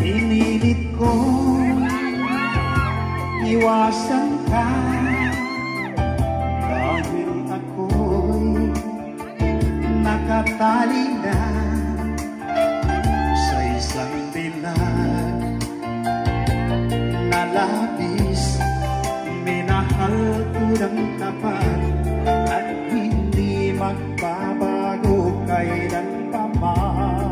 Pinilit ko iwasan ka dahil ako'y nakatali na sa isang dilag na labis. Minahal ko ng tapat at hindi magbabago kailanpaman.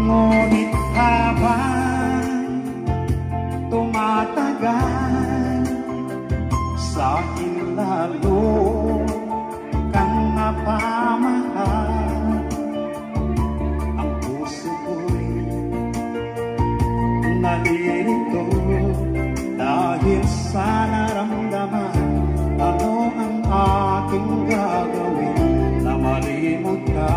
Ngunit habang tumatagal, sa akin lalo kang napamahal. Ang puso ko'y nalilito dahil sa naramdaman. Ano ang aking gagawin na malimot ka?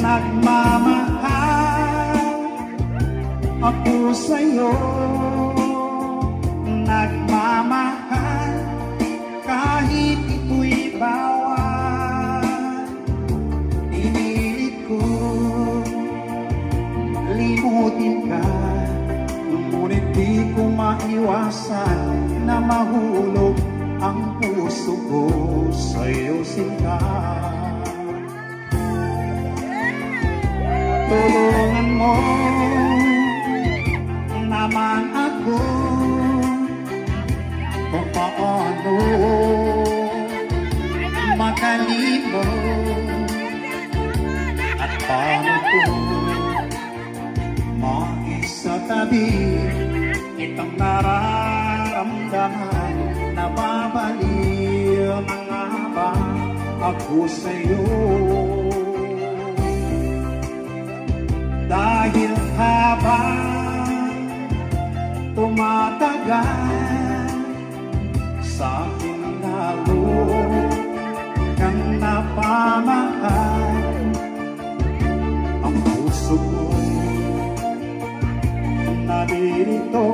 Nagmamahal ako sa'yo, nagmamahal kahit ito'y bawal. Pinilit ko limutin ka, ngunit di ko maiwasan na mahulog ang puso ko sa'yo, sinta. Tulungan mo naman ako kung paano makalimot at paano ko maisatabi itong nararamdaman. Nababaliw na nga ba ako sa'yo? Dahil habang tumatagal, sa akin lalo kang napamahal. Ang puso ko nalilito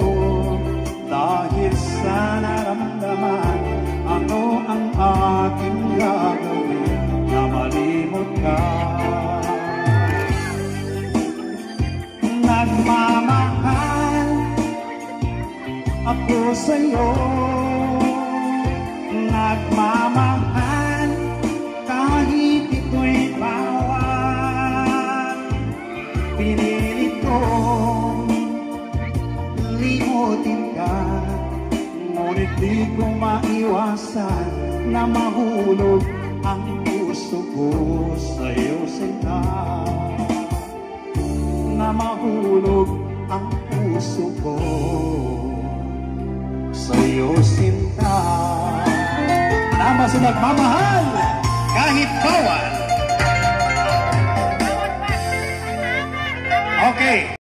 dahil sa naramdaman. Ano ang aking gagawin na malimot ka? Nagmamahal ako sa'yo, nagmamahal kahit ito'y bawal. Pinilit ko limutin ka, ngunit di ko maiwasan na mahulog ang puso ko sa'yo, sinta. Na mahulog ang puso ko sa'yo, sinta. Tama sa nagmamahal kahit bawal. Okay.